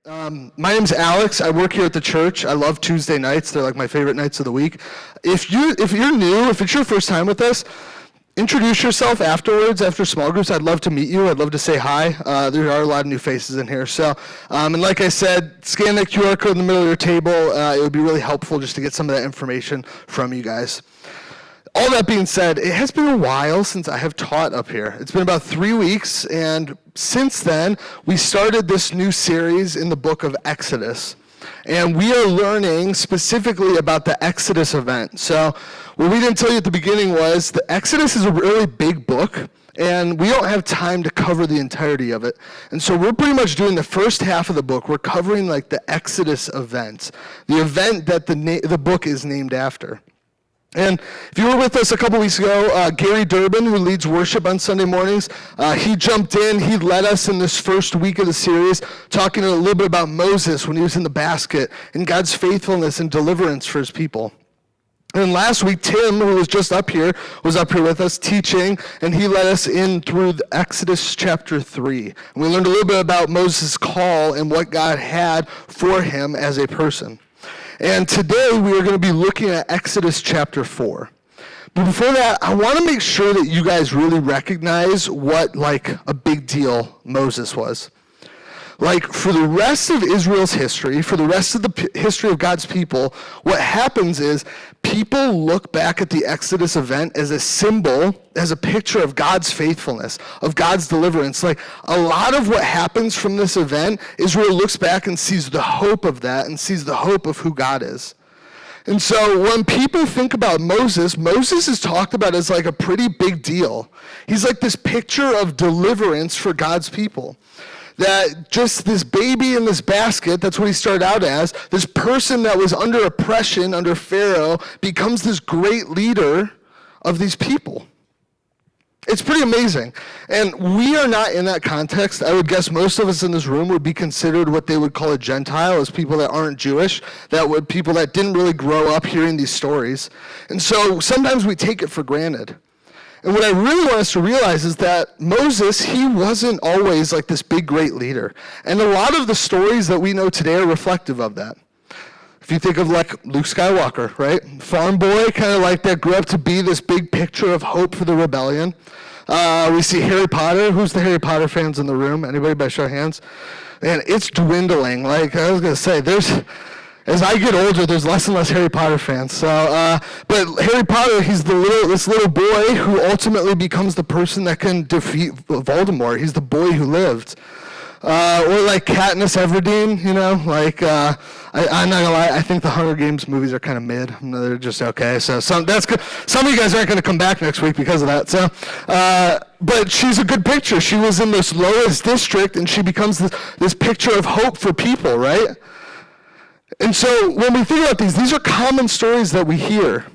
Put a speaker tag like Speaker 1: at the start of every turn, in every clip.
Speaker 1: My name's Alex. I work here at the church. I love Tuesday nights. They're like my favorite nights of the week. If you're new, if it's your first time with us, introduce yourself afterwards, after small groups. I'd love to meet you. I'd love to say hi. There are a lot of new faces in here. So, and like I said, scan that QR code in the middle of your table. It would be really helpful just to get some of that information from you guys. All that being said, it has been a while since I have taught up here. It's been about 3 weeks, and since then, we started this new series in the book of Exodus. And we are learning specifically about the Exodus event. So what we didn't tell you at the beginning was the Exodus is a really big book, and we don't have time to cover the entirety of it. And so we're pretty much doing the first half of the book. We're covering like the Exodus event, the event that the book is named after. And if you were with us a couple weeks ago, Gary Durbin, who leads worship on Sunday mornings, he jumped in, he led us in this first week of the series, talking a little bit about Moses when he was in the basket and God's faithfulness and deliverance for his people. And last week, Tim, who was just up here, was up here with us teaching, and he led us in through Exodus chapter 3. And we learned a little bit about Moses' call and what God had for him as a person. And today we are going to be looking at Exodus chapter 4. But before that, I want to make sure that you guys really recognize what like a big deal Moses was. Like for the rest of Israel's history, for the rest of the history of God's people, what happens is people look back at the Exodus event as a symbol, as a picture of God's faithfulness, of God's deliverance. Like a lot of what happens from this event, Israel looks back and sees the hope of that and sees the hope of who God is. And so when people think about Moses, Moses is talked about as like a pretty big deal. He's like this picture of deliverance for God's people. That just this baby in this basket, that's what he started out as, this person that was under oppression, under Pharaoh, becomes this great leader of these people. It's pretty amazing. And we are not in that context. I would guess most of us in this room would be considered what they would call a Gentile, as people that aren't Jewish, people that didn't really grow up hearing these stories. And so sometimes we take it for granted. And what I really want us to realize is that Moses, he wasn't always like this big, great leader. And a lot of the stories that we know today are reflective of that. If you think of like Luke Skywalker, right? Farm boy, kind of like that grew up to be this big picture of hope for the rebellion. We see Harry Potter. Who's the Harry Potter fans in the room? Anybody by show of hands? Man, it's dwindling. Like I was going to say, as I get older, there's less and less Harry Potter fans. So, but Harry Potter, he's this little boy who ultimately becomes the person that can defeat Voldemort. He's the boy who lived. Or like Katniss Everdeen, you know, like, I'm not gonna lie, I think the Hunger Games movies are kind of mid. They're just okay. So that's good. Some of you guys aren't gonna come back next week because of that. So, but she's a good picture. She was in this lowest district and she becomes this picture of hope for people, right? And so when we think about these are common stories that we hear.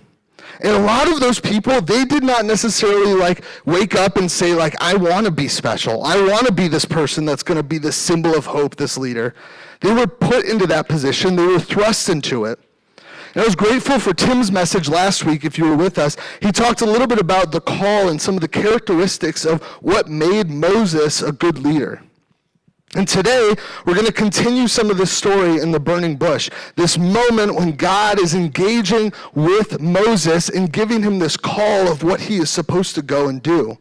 Speaker 1: And a lot of those people, they did not necessarily like wake up and say like, I want to be special. I want to be this person that's going to be this symbol of hope, this leader. They were put into that position. They were thrust into it. And I was grateful for Tim's message last week, if you were with us. He talked a little bit about the call and some of the characteristics of what made Moses a good leader. And today, we're going to continue some of this story in the burning bush, this moment when God is engaging with Moses and giving him this call of what he is supposed to go and do.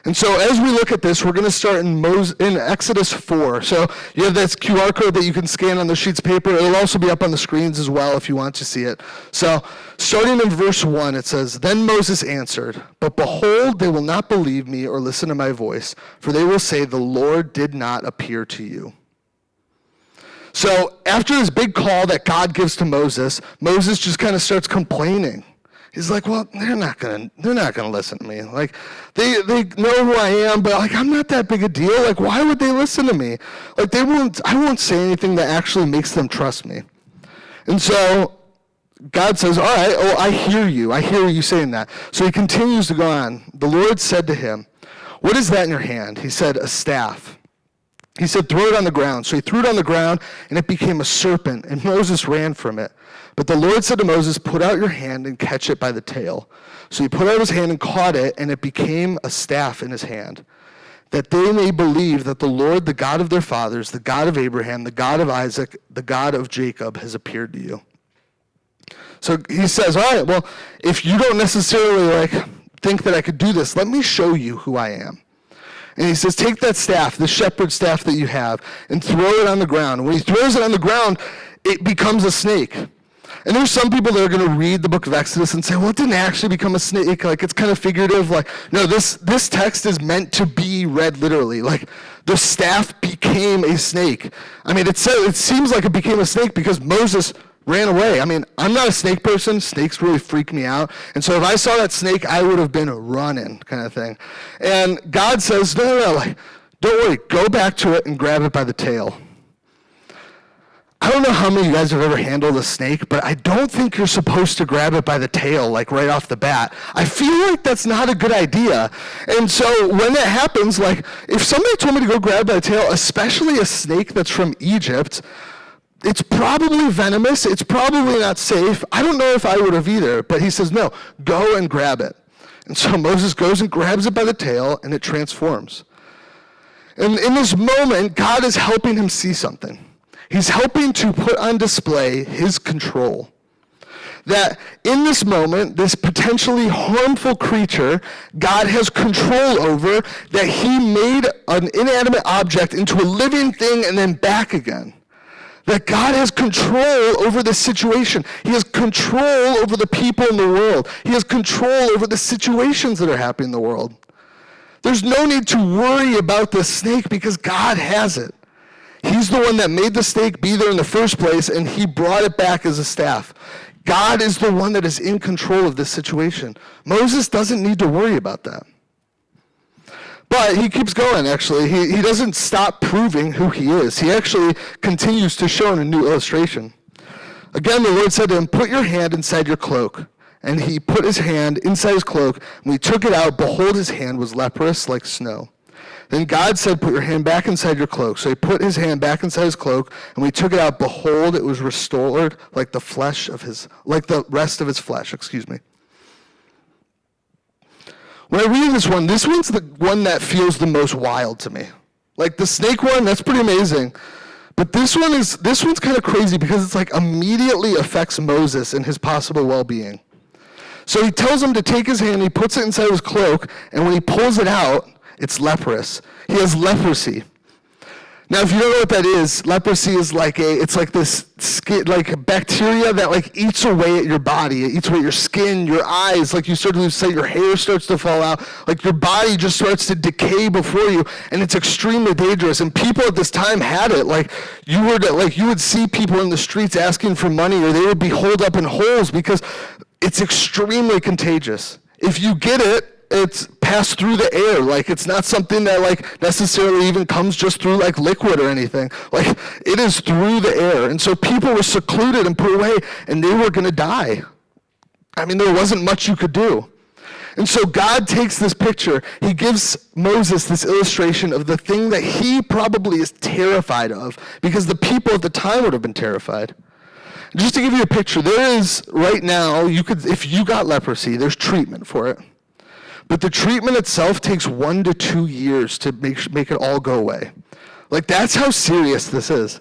Speaker 1: And so as we look at this, we're going to start in Exodus 4. So you have this QR code that you can scan on the sheets of paper. It'll also be up on the screens as well if you want to see it. So starting in verse 1, it says, Then Moses answered, But behold, they will not believe me or listen to my voice, for they will say, The Lord did not appear to you. So after this big call that God gives to Moses, Moses just kind of starts complaining. He's like, well, they're not gonna listen to me. Like, they know who I am, but like, I'm not that big a deal. Like, why would they listen to me? Like, I won't say anything that actually makes them trust me. And so God says, all right, I hear you. I hear you saying that. So he continues to go on. The Lord said to him, what is that in your hand? He said, a staff. He said, throw it on the ground. So he threw it on the ground, and it became a serpent, and Moses ran from it. But the Lord said to Moses, put out your hand and catch it by the tail. So he put out his hand and caught it, and it became a staff in his hand. that they may believe that the Lord, the God of their fathers, the God of Abraham, the God of Isaac, the God of Jacob, has appeared to you. So he says, all right, well, if you don't necessarily think that I could do this, let me show you who I am. And he says, take that staff, the shepherd's staff that you have, and throw it on the ground. And when he throws it on the ground, it becomes a snake. And there's some people that are going to read the book of Exodus and say, well, it didn't actually become a snake. It's kind of figurative. No, this text is meant to be read literally. The staff became a snake. It seems like it became a snake because Moses ran away. I'm not a snake person. Snakes really freak me out. And so if I saw that snake, I would have been running, kind of thing. And God says, no, don't worry. Go back to it and grab it by the tail. I don't know how many of you guys have ever handled a snake, but I don't think you're supposed to grab it by the tail, right off the bat. I feel like that's not a good idea. And so when that happens, if somebody told me to go grab it by the tail, especially a snake that's from Egypt, it's probably venomous. It's probably not safe. I don't know if I would have either, but he says, no, go and grab it. And so Moses goes and grabs it by the tail, and it transforms. And in this moment, God is helping him see something. He's helping to put on display his control. That in this moment, this potentially harmful creature, God has control over, that he made an inanimate object into a living thing and then back again. That God has control over this situation. He has control over the people in the world. He has control over the situations that are happening in the world. There's no need to worry about this snake because God has it. He's the one that made the snake be there in the first place, and he brought it back as a staff. God is the one that is in control of this situation. Moses doesn't need to worry about that. But he keeps going, actually. He doesn't stop proving who he is. He actually continues to show in a new illustration. Again, the Lord said to him, put your hand inside your cloak. And he put his hand inside his cloak. When he took it out, behold, his hand was leprous like snow. Then God said, put your hand back inside your cloak. So he put his hand back inside his cloak, and when he took it out, behold, it was restored like the rest of his flesh, When I read this one's the one that feels the most wild to me. The snake one, that's pretty amazing. But this one's kind of crazy because it's immediately affects Moses and his possible well-being. So he tells him to take his hand, he puts it inside his cloak, and when he pulls it out, it's leprous. He has leprosy. Now, if you don't know what that is, leprosy is this skin, bacteria that eats away at your body. It eats away at your skin, your eyes. You start to lose sight, your hair starts to fall out. Your body just starts to decay before you, and it's extremely dangerous. And people at this time had it. You would see people in the streets asking for money, or they would be holed up in holes because it's extremely contagious. If you get it, it's passed through the air. It's not something that necessarily even comes just through liquid or anything. It is through the air. And so people were secluded and put away, and they were going to die. There wasn't much you could do. And so God takes this picture. He gives Moses this illustration of the thing that he probably is terrified of, because the people at the time would have been terrified. Just to give you a picture, there is right now, if you got leprosy, there's treatment for it. But the treatment itself takes 1 to 2 years to make it all go away. That's how serious this is.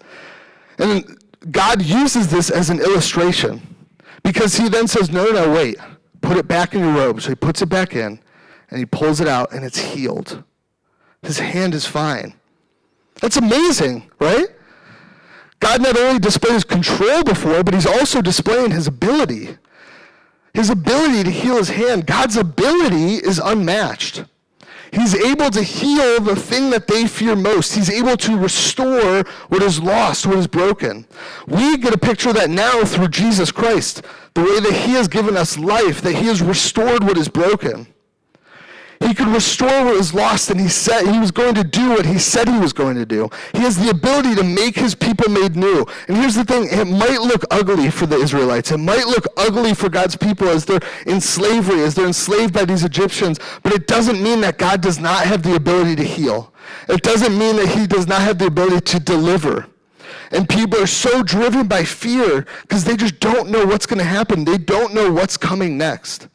Speaker 1: And God uses this as an illustration because he then says, no, wait, put it back in your robe. So he puts it back in and he pulls it out and it's healed. His hand is fine. That's amazing, right? God not only displayed his control before, but he's also displaying his ability. His ability to heal his hand, God's ability is unmatched. He's able to heal the thing that they fear most. He's able to restore what is lost, what is broken. We get a picture of that now through Jesus Christ, the way that he has given us life, that he has restored what is broken. He could restore what was lost, and he said he was going to do what he said he was going to do. He has the ability to make his people made new. And here's the thing, it might look ugly for the Israelites. It might look ugly for God's people as they're in slavery, as they're enslaved by these Egyptians, but it doesn't mean that God does not have the ability to heal. It doesn't mean that he does not have the ability to deliver. And people are so driven by fear because they just don't know what's going to happen. They don't know what's coming next.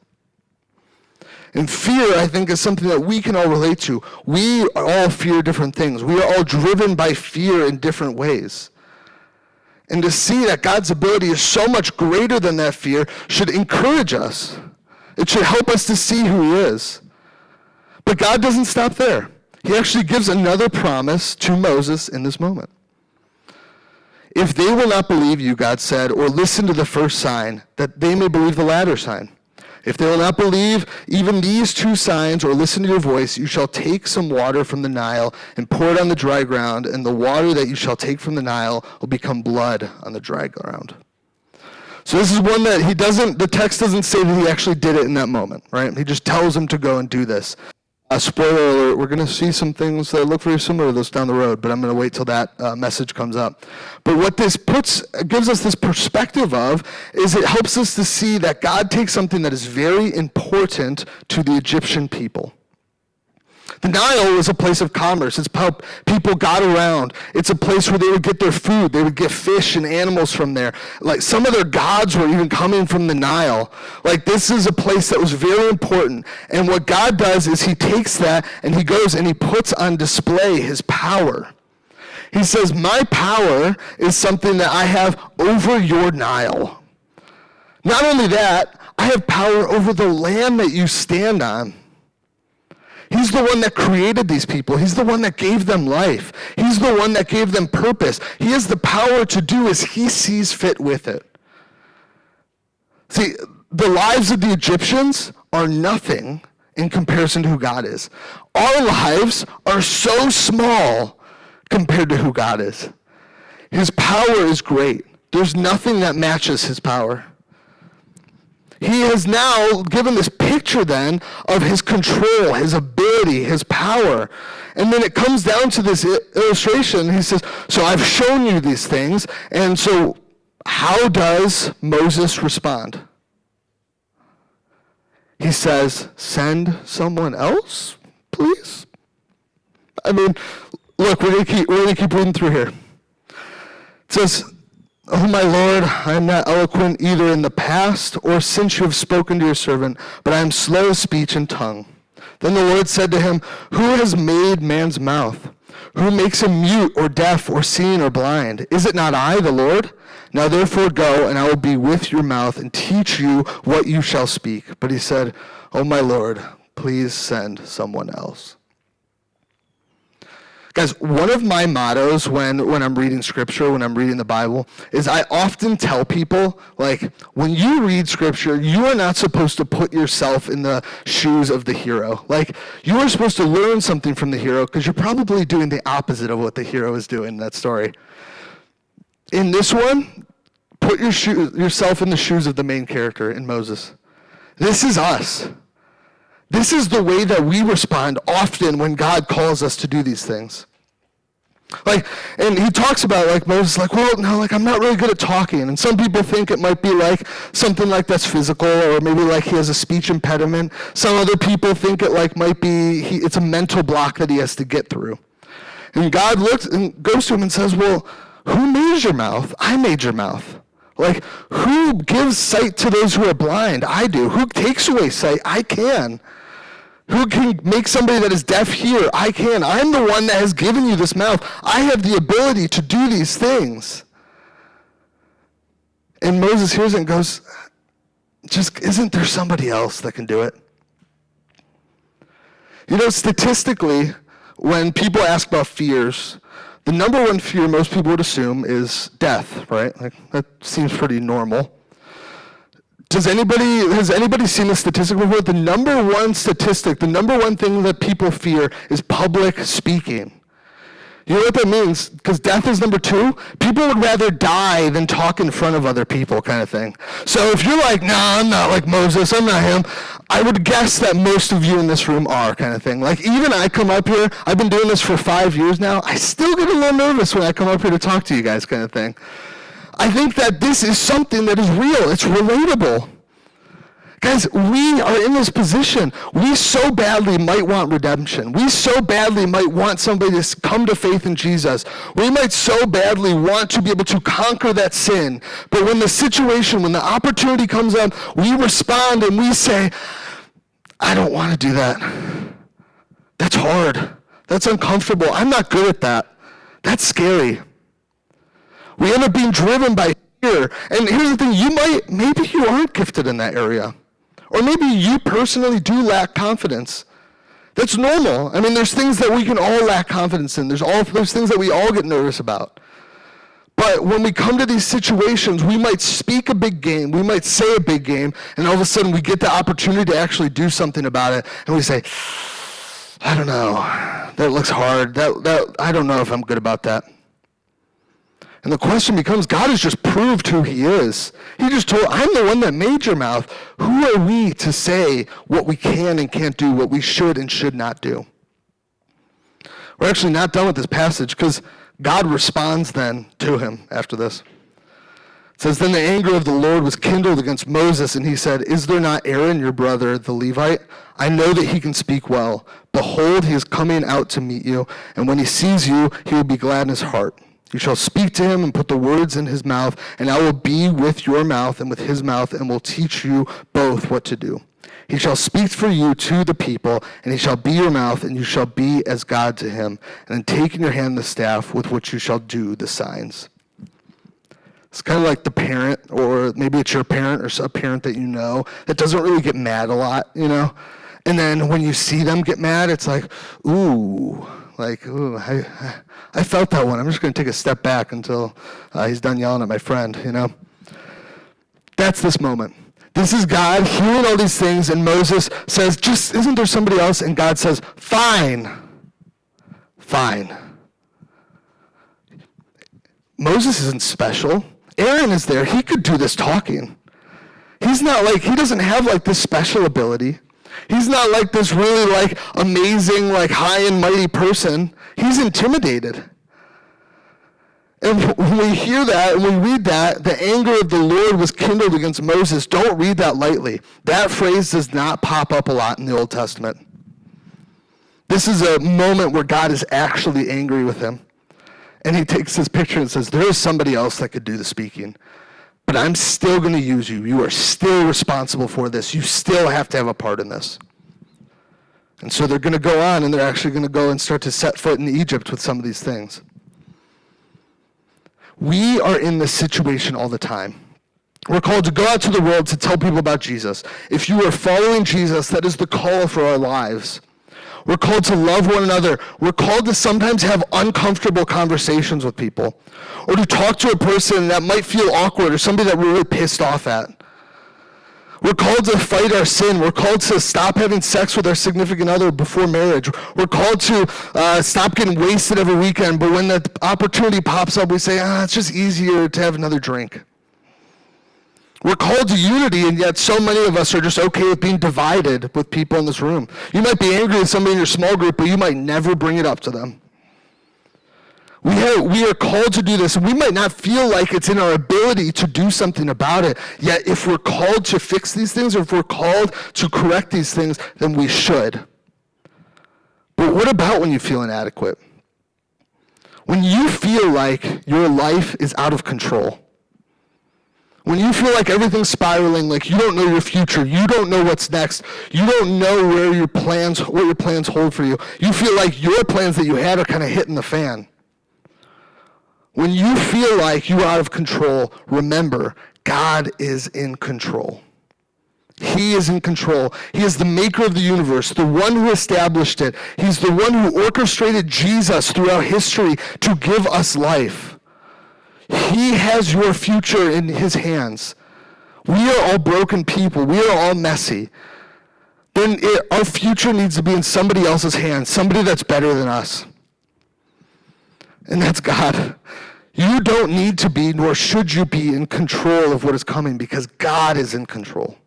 Speaker 1: And fear, I think, is something that we can all relate to. We all fear different things. We are all driven by fear in different ways. And to see that God's ability is so much greater than that fear should encourage us. It should help us to see who he is. But God doesn't stop there. He actually gives another promise to Moses in this moment. If they will not believe you, God said, or listen to the first sign, that they may believe the latter sign. If they will not believe even these two signs or listen to your voice, you shall take some water from the Nile and pour it on the dry ground, and the water that you shall take from the Nile will become blood on the dry ground. So this is one that the text doesn't say that he actually did it in that moment, right? He just tells him to go and do this. Spoiler alert, we're going to see some things that look very similar to this down the road, but I'm going to wait till that message comes up. But what this gives us this perspective of is it helps us to see that God takes something that is very important to the Egyptian people. The Nile was a place of commerce. It's how people got around. It's a place where they would get their food. They would get fish and animals from there. Like some of their gods were even coming from the Nile. Like this is a place that was very important. And what God does is he takes that and he goes and he puts on display his power. He says, my power is something that I have over your Nile. Not only that, I have power over the land that you stand on. He's the one that created these people. He's the one that gave them life. He's the one that gave them purpose. He has the power to do as he sees fit with it. See, the lives of the Egyptians are nothing in comparison to who God is. Our lives are so small compared to who God is. His power is great. There's nothing that matches his power. He has now given this picture then of his control, his ability, his power. And then it comes down to this illustration. He says, so I've shown you these things. And so how does Moses respond? He says, send someone else, please? I mean, look, we're going to keep reading through here. It says, oh, my Lord, I am not eloquent either in the past or since you have spoken to your servant, but I am slow of speech and tongue. Then the Lord said to him, who has made man's mouth? Who makes him mute or deaf or seeing or blind? Is it not I, the Lord? Now therefore go, and I will be with your mouth and teach you what you shall speak. But he said, oh, my Lord, please send someone else. Guys, one of my mottos when I'm reading scripture, when I'm reading the Bible, is I often tell people, like, when you read scripture, you are not supposed to put yourself in the shoes of the hero. Like, you are supposed to learn something from the hero because you're probably doing the opposite of what the hero is doing in that story. In this one, put yourself in the shoes of the main character in Moses. This is us. This is the way that we respond often when God calls us to do these things. Like, and he talks about, like, Moses, like, well, no, like, I'm not really good at talking. And some people think it might be like something like that's physical, or maybe like he has a speech impediment. Some other people think it like might be, it's a mental block that he has to get through. And God looks and goes to him and says, well, who made your mouth? I made your mouth. Like, who gives sight to those who are blind? I do. Who takes away sight? I can. Who can make somebody that is deaf hear? I can. I'm the one that has given you this mouth. I have the ability to do these things. And Moses hears it and goes, just isn't there somebody else that can do it? You know, statistically, when people ask about fears, the number one fear most people would assume is death, right? Like, that seems pretty normal. Has anybody seen the statistic before? The number one statistic, the number one thing that people fear is public speaking. You know what that means? Because death is number two. People would rather die than talk in front of other people, kind of thing. So if you're like, nah, I'm not like Moses, I'm not him, I would guess that most of you in this room are, kind of thing. Like, even I come up here, I've been doing this for 5 years now, I still get a little nervous when I come up here to talk to you guys, kind of thing. I think that this is something that is real. It's relatable. Guys, we are in this position. We so badly might want redemption. We so badly might want somebody to come to faith in Jesus. We might so badly want to be able to conquer that sin. But when the situation, when the opportunity comes up, we respond and we say, I don't want to do that. That's hard. That's uncomfortable. I'm not good at that. That's scary. We end up being driven by fear. And here's the thing, maybe you aren't gifted in that area. Or maybe you personally do lack confidence. That's normal. I mean, there's things that we can all lack confidence in. There's things that we all get nervous about. But when we come to these situations, we might speak a big game, we might say a big game, and all of a sudden we get the opportunity to actually do something about it, and we say, I don't know, that looks hard, I don't know if I'm good about that. And the question becomes, God has just proved who he is. He just told, I'm the one that made your mouth. Who are we to say what we can and can't do, what we should and should not do? We're actually not done with this passage because God responds then to him after this. It says, then the anger of the Lord was kindled against Moses, and he said, is there not Aaron, your brother, the Levite? I know that he can speak well. Behold, he is coming out to meet you, and when he sees you, he will be glad in his heart. You shall speak to him and put the words in his mouth, and I will be with your mouth and with his mouth, and will teach you both what to do. He shall speak for you to the people, and he shall be your mouth, and you shall be as God to him. And then take in your hand the staff with which you shall do the signs. It's kind of like the parent, or maybe it's your parent or a parent that you know that doesn't really get mad a lot, you know? And then when you see them get mad, it's like, ooh, I felt that one. I'm just going to take a step back until he's done yelling at my friend, you know? That's this moment. This is God hearing all these things, and Moses says, isn't there somebody else? And God says, fine. Moses isn't special. Aaron is there. He could do this talking. He doesn't have this special ability. He's not like this really amazing, high and mighty person. He's intimidated. And when we hear that and we read that, the anger of the Lord was kindled against Moses, don't read that lightly. That phrase does not pop up a lot in the Old Testament. This is a moment where God is actually angry with him. And he takes this picture and says, there is somebody else that could do the speaking, but I'm still going to use you. You are still responsible for this. You still have to have a part in this. And so they're going to go on, and they're actually going to go and start to set foot in Egypt with some of these things. We are in this situation all the time. We're called to go out to the world to tell people about Jesus. If you are following Jesus, that is the call for our lives. We're called to love one another. We're called to sometimes have uncomfortable conversations with people, or to talk to a person that might feel awkward, or somebody that we're really pissed off at. We're called to fight our sin. We're called to stop having sex with our significant other before marriage. We're called to stop getting wasted every weekend, but when the opportunity pops up, we say, it's just easier to have another drink. We're called to unity, and yet so many of us are just okay with being divided with people in this room. You might be angry with somebody in your small group, but you might never bring it up to them. We are called to do this, and we might not feel like it's in our ability to do something about it. Yet if we're called to fix these things, or if we're called to correct these things, then we should. But what about when you feel inadequate? When you feel like your life is out of control? When you feel like everything's spiraling, like you don't know your future, you don't know what's next, you don't know what your plans hold for you. You feel like your plans that you had are kind of hitting the fan. When you feel like you're out of control, remember, God is in control. He is in control. He is the maker of the universe, the one who established it. He's the one who orchestrated Jesus throughout history to give us life. He has your future in his hands. We are all broken people. We are all messy. Then our future needs to be in somebody else's hands, somebody that's better than us. And that's God. You don't need to be, nor should you be, in control of what is coming, because God is in control.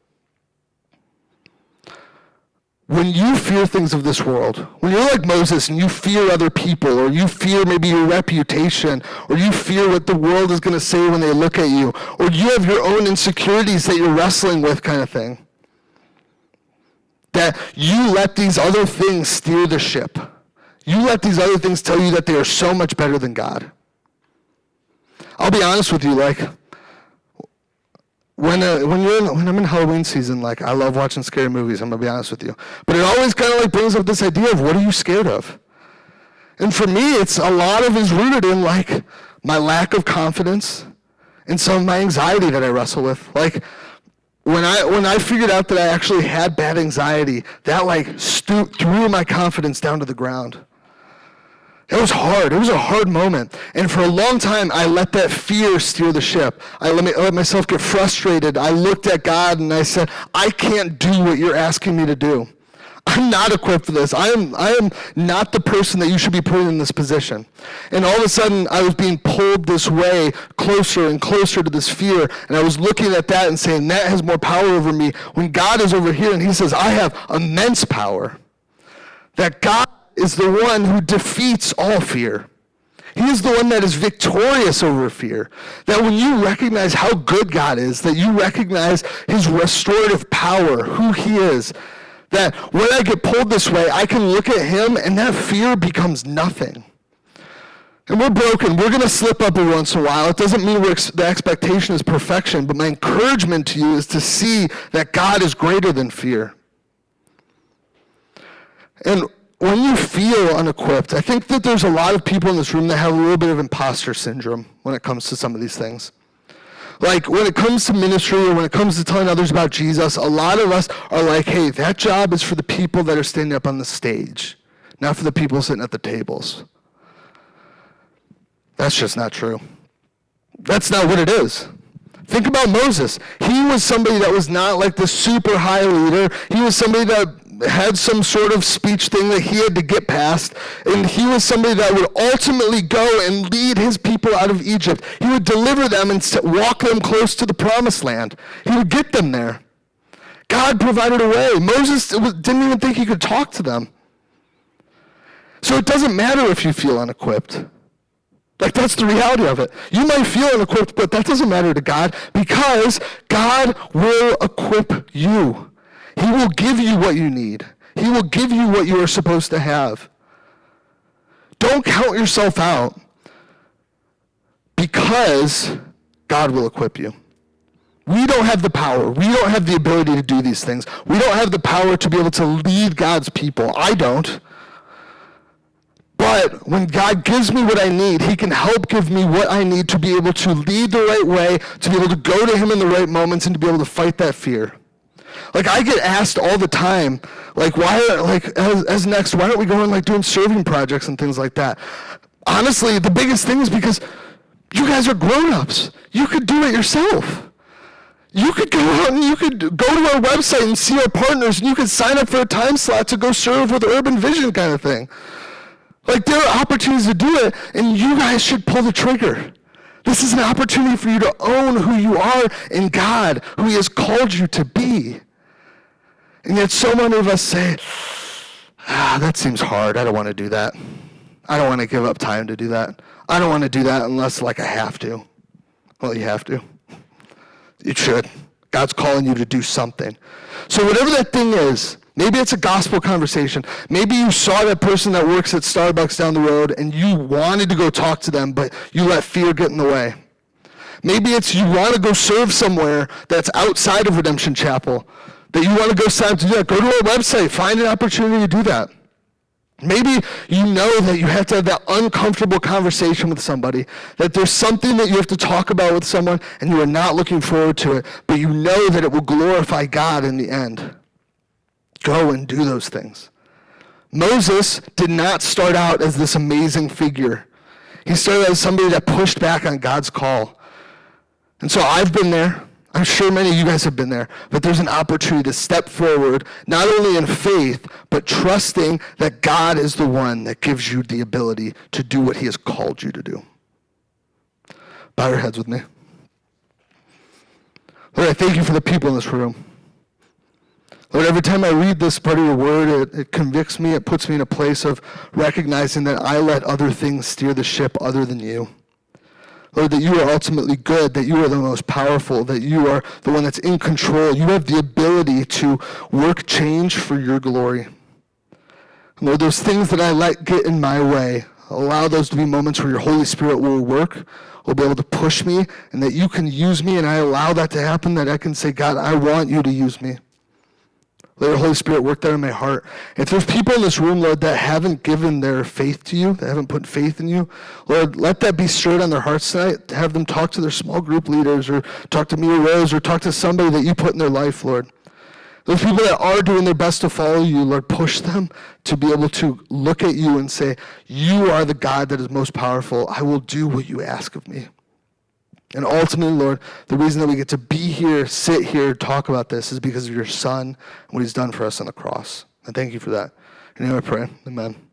Speaker 1: When you fear things of this world, when you're like Moses and you fear other people, or you fear maybe your reputation, or you fear what the world is going to say when they look at you, or you have your own insecurities that you're wrestling with kind of thing, that you let these other things steer the ship. You let these other things tell you that they are so much better than God. I'll be honest with you, when I'm in Halloween season, like, I love watching scary movies, I'm going to be honest with you. But it always kind of like brings up this idea of, what are you scared of? And for me, it's a lot of is rooted in like my lack of confidence and some of my anxiety that I wrestle with. Like, when I figured out that I actually had bad anxiety, that like threw my confidence down to the ground. It was hard. It was a hard moment. And for a long time, I let that fear steer the ship. I let myself get frustrated. I looked at God and I said, I can't do what you're asking me to do. I'm not equipped for this. I am not the person that you should be putting in this position. And all of a sudden, I was being pulled this way, closer and closer to this fear. And I was looking at that and saying, that has more power over me. When God is over here and he says, I have immense power. That God is the one who defeats all fear. He is the one that is victorious over fear. That when you recognize how good God is, that you recognize his restorative power, who he is, that when I get pulled this way, I can look at him and that fear becomes nothing. And we're broken. We're going to slip up every once in a while. It doesn't mean the expectation is perfection, but my encouragement to you is to see that God is greater than fear. And when you feel unequipped, I think that there's a lot of people in this room that have a little bit of imposter syndrome when it comes to some of these things. Like, when it comes to ministry or when it comes to telling others about Jesus, a lot of us are like, hey, that job is for the people that are standing up on the stage, not for the people sitting at the tables. That's just not true. That's not what it is. Think about Moses. He was somebody that was not like the super high leader. He was somebody that had some sort of speech thing that he had to get past, and he was somebody that would ultimately go and lead his people out of Egypt. He would deliver them and walk them close to the promised land. He would get them there. God provided a way. Moses didn't even think he could talk to them. So it doesn't matter if you feel unequipped. Like, that's the reality of it. You might feel unequipped, but that doesn't matter to God, because God will equip you. He will give you what you need. He will give you what you are supposed to have. Don't count yourself out, because God will equip you. We don't have the power. We don't have the ability to do these things. We don't have the power to be able to lead God's people. I don't. But when God gives me what I need, he can help give me what I need to be able to lead the right way, to be able to go to him in the right moments, and to be able to fight that fear. Like, I get asked all the time, like, as next, why aren't we going, like, doing serving projects and things like that? Honestly, the biggest thing is because you guys are grown-ups. You could do it yourself. You could go out and you could go to our website and see our partners, and you could sign up for a time slot to go serve with Urban Vision kind of thing. Like, there are opportunities to do it, and you guys should pull the trigger. This is an opportunity for you to own who you are in God, who he has called you to be. And yet so many of us say, that seems hard. I don't want to do that. I don't want to give up time to do that. I don't want to do that unless, like, I have to. Well, you have to. You should. God's calling you to do something. So whatever that thing is, maybe it's a gospel conversation. Maybe you saw that person that works at Starbucks down the road and you wanted to go talk to them, but you let fear get in the way. Maybe it's you want to go serve somewhere that's outside of Redemption Chapel, that you want to go sign up to do that. Go to our website. Find an opportunity to do that. Maybe you know that you have to have that uncomfortable conversation with somebody, that there's something that you have to talk about with someone and you are not looking forward to it, but you know that it will glorify God in the end. Go and do those things. Moses did not start out as this amazing figure. He started as somebody that pushed back on God's call. And so I've been there. I'm sure many of you guys have been there, but there's an opportunity to step forward, not only in faith, but trusting that God is the one that gives you the ability to do what he has called you to do. Bow your heads with me. Lord, I thank you for the people in this room. Lord, every time I read this part of your word, it convicts me, it puts me in a place of recognizing that I let other things steer the ship other than you. Lord, that you are ultimately good, that you are the most powerful, that you are the one that's in control. You have the ability to work change for your glory. Lord, those things that I let get in my way Allow those to be moments where your Holy Spirit will work, will be able to push me, and that you can use me, and I allow that to happen, that I can say, God, I want you to use me. Let your Holy Spirit work there in my heart. If there's people in this room, Lord, that haven't given their faith to you, that haven't put faith in you, Lord, let that be stirred on their hearts tonight. Have them talk to their small group leaders, or talk to me or Rose, or talk to somebody that you put in their life, Lord. Those people that are doing their best to follow you, Lord, push them to be able to look at you and say, you are the God that is most powerful. I will do what you ask of me. And ultimately, Lord, the reason that we get to be here, sit here, talk about this is because of your Son and what he's done for us on the cross. And thank you for that. In your name I pray. Amen.